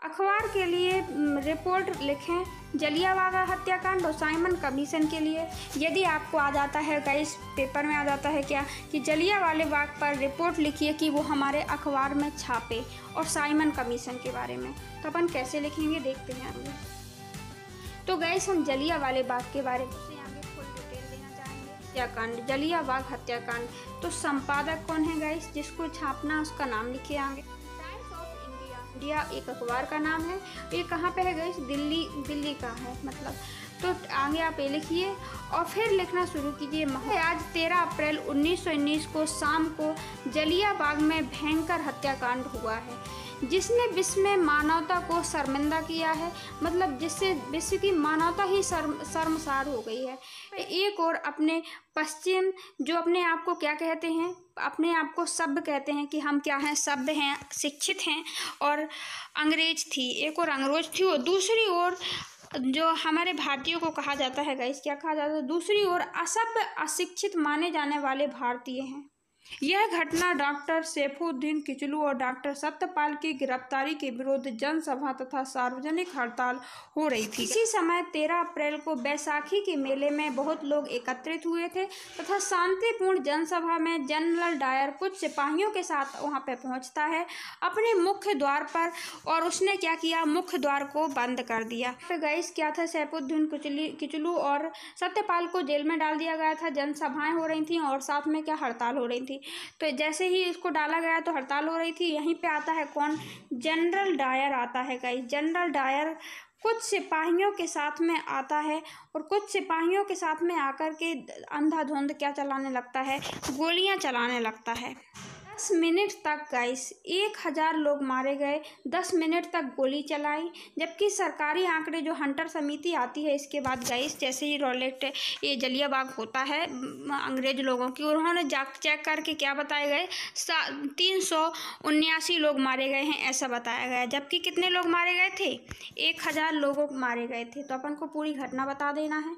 अखबार के लिए रिपोर्ट लिखें जलियांवाला हत्याकांड और साइमन कमीशन के लिए। यदि आपको आ जाता है गाइस, पेपर में आ जाता है क्या कि जलियांवाले बाग पर रिपोर्ट लिखिए कि वो हमारे अखबार में छापे, और साइमन कमीशन के बारे में, तो अपन कैसे लिखेंगे देखते हैं आगे। तो गाइस हम जलियांवाले बाग के बारे में आगे फुल डिटेल देना चाहेंगे। हत्याकांड, जलियांवाला हत्याकांड, तो संपादक कौन है गाइस, जिसको छापना उसका नाम लिखिए आगे। इंडिया एक अखबार का नाम है। ये कहाँ पे है गाइस, दिल्ली का है मतलब। तो आगे आप ये लिखिए और फिर लिखना शुरू कीजिए। आज 13 अप्रैल 1919 को शाम को जलियांवाला में भयंकर हत्याकांड हुआ है, जिसने विश्व में मानवता को शर्मिंदा किया है, मतलब जिससे विश्व की मानवता ही शर्मसार हो गई है। एक और अपने पश्चिम, जो अपने आप को क्या कहते हैं, अपने आप को सभ्य कहते हैं कि हम क्या हैं, सभ्य हैं, शिक्षित हैं, और अंग्रेज थी, एक और अंग्रेज थी, और दूसरी ओर जो हमारे भारतीयों को कहा जाता है गाइस, क्या कहा जाता है, दूसरी ओर असभ्य अशिक्षित माने जाने वाले भारतीय हैं। यह घटना डॉक्टर सैफुद्दीन किचलू और डॉक्टर सत्यपाल की गिरफ्तारी के विरुद्ध जनसभा तथा सार्वजनिक हड़ताल हो रही थी। इसी समय 13 अप्रैल को बैसाखी के मेले में बहुत लोग एकत्रित हुए थे तथा शांतिपूर्ण जनसभा में जनरल डायर कुछ सिपाहियों के साथ वहां पर पहुंचता है अपने मुख्य द्वार पर, और उसने क्या किया, मुख्य द्वार को बंद कर दिया। तो गाइस क्या था, सैफुद्दीन किचलू और सत्यपाल को जेल में डाल दिया गया था। जनसभाएं हो रही थी और साथ में क्या, हड़ताल हो रही थी। तो जैसे ही इसको डाला गया तो हड़ताल हो रही थी। यहीं पे आता है कौन, जनरल डायर आता है गाइस। जनरल डायर कुछ सिपाहियों के साथ में आता है और कुछ सिपाहियों के साथ में आकर के अंधाधुंध क्या चलाने लगता है, गोलियां चलाने लगता है। 10 मिनट तक गाइस 1000 लोग मारे गए, 10 मिनट तक गोली चलाई। जबकि सरकारी आंकड़े, जो हंटर समिति आती है इसके बाद गाइस, जैसे ही रॉलेट ये जलियांवाला होता है अंग्रेज लोगों की, और उन्होंने चेक करके क्या बताए गए, 379 लोग मारे गए हैं ऐसा बताया गया। जबकि कितने लोग मारे गए थे, 1000 लोगों मारे गए थे। तो अपन को पूरी घटना बता देना है।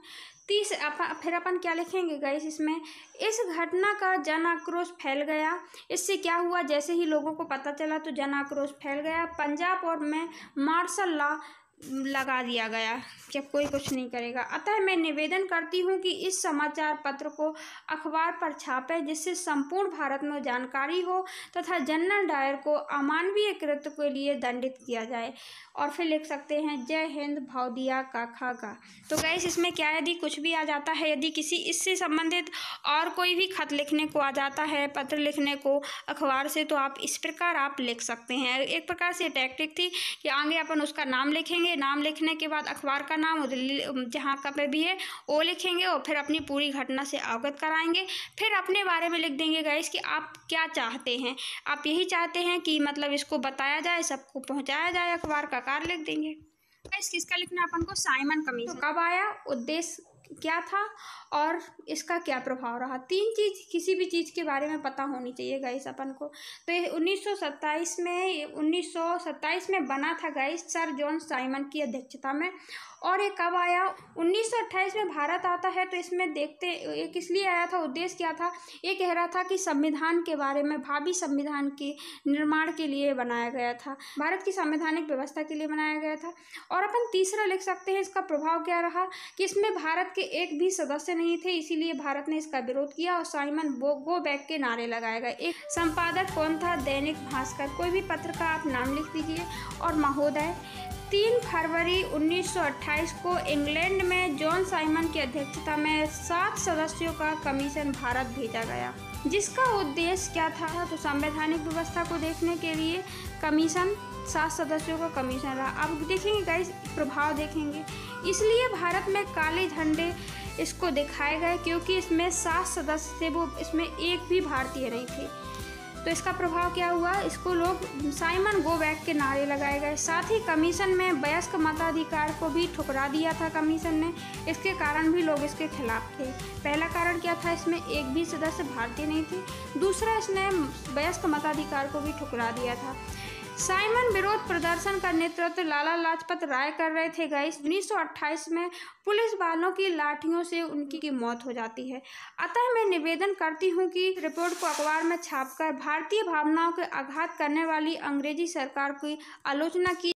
फिर अपन क्या लिखेंगे गाइस इसमें, इस घटना का जन आक्रोश फैल गया। इससे क्या हुआ, जैसे ही लोगों को पता चला तो जन आक्रोश फैल गया। पंजाब और में मार्शल लॉ लगा दिया गया कि कोई कुछ नहीं करेगा। अतः मैं निवेदन करती हूँ कि इस समाचार पत्र को अखबार पर छापे, जिससे संपूर्ण भारत में जानकारी हो तथा जनरल डायर को अमानवीय कृत्य के लिए दंडित किया जाए। और फिर लिख सकते हैं, जय हिंद, भावदिया का खागा। तो गाइस इसमें क्या, यदि कुछ भी आ जाता है, यदि किसी इससे संबंधित और कोई भी खत लिखने को आ जाता है, पत्र लिखने को अखबार से, तो आप इस प्रकार आप लिख सकते हैं। एक प्रकार से टैक्टिक थी कि आगे अपन उसका नाम लिखेंगे, नाम लिखने के बाद अखबार का नाम जहाँ का पे भी है वो लिखेंगे, और फिर अपनी पूरी घटना से अवगत कराएंगे। फिर अपने बारे में लिख देंगे गाइस कि आप क्या चाहते हैं, आप यही चाहते हैं कि मतलब इसको बताया जाए, सबको पहुंचाया जाए, अखबार का कार्य लिख देंगे। गाइस किसका लिखना अपन को, साइमन कमीशन। तो कब आया, उद्देश्य क्या था और इसका क्या प्रभाव रहा, 3 चीज़ किसी भी चीज़ के बारे में पता होनी चाहिए गाइस अपन को। तो ये 1927 में बना था गाइस, सर जॉन साइमन की अध्यक्षता में। और ये कब आया, 1928 में भारत आता है। तो इसमें देखते ये किस लिए आया था, उद्देश्य क्या था, ये कह रहा था कि संविधान के बारे में, भावी संविधान के निर्माण के लिए बनाया गया था, भारत की संवैधानिक व्यवस्था के लिए बनाया गया था। और अपन तीसरा लिख सकते हैं, इसका प्रभाव क्या रहा कि इसमें भारत के एक भी सदस्य नहीं थे, इसीलिए भारत ने इसका विरोध किया और साइमन गो बैक के नारे लगाए गए। एक संपादक कौन था, दैनिक भास्कर। कोई भी पत्र का आप नाम लिख दीजिए। और महोदय, 3 फरवरी 1928 को इंग्लैंड में जॉन साइमन की अध्यक्षता में 7 सदस्यों का कमीशन भारत भेजा गया, जिसका उद्देश्य क्या था, तो संवैधानिक व्यवस्था को देखने के लिए कमीशन, 7 सदस्यों का कमीशन रहा। अब देखेंगे गाइस, प्रभाव देखेंगे। इसलिए भारत में काले झंडे इसको दिखाए गए, क्योंकि इसमें 7 सदस्य थे, वो इसमें एक भी भारतीय नहीं थे। तो इसका प्रभाव क्या हुआ, इसको लोग साइमन गो बैक के नारे लगाए गए। साथ ही कमीशन में वयस्क मताधिकार को भी ठुकरा दिया था कमीशन ने, इसके कारण भी लोग इसके खिलाफ थे। पहला कारण क्या था, इसमें एक भी सदस्य भारतीय नहीं थे। दूसरा, इसने वयस्क मताधिकार को भी ठुकरा दिया था। साइमन विरोध प्रदर्शन का नेतृत्व लाला लाजपत राय कर रहे थे गाइस। 1928 में पुलिस वालों की लाठियों से उनकी मौत हो जाती है। अतः मैं निवेदन करती हूं कि रिपोर्ट को अखबार में छापकर भारतीय भावनाओं के आघात करने वाली अंग्रेजी सरकार की आलोचना की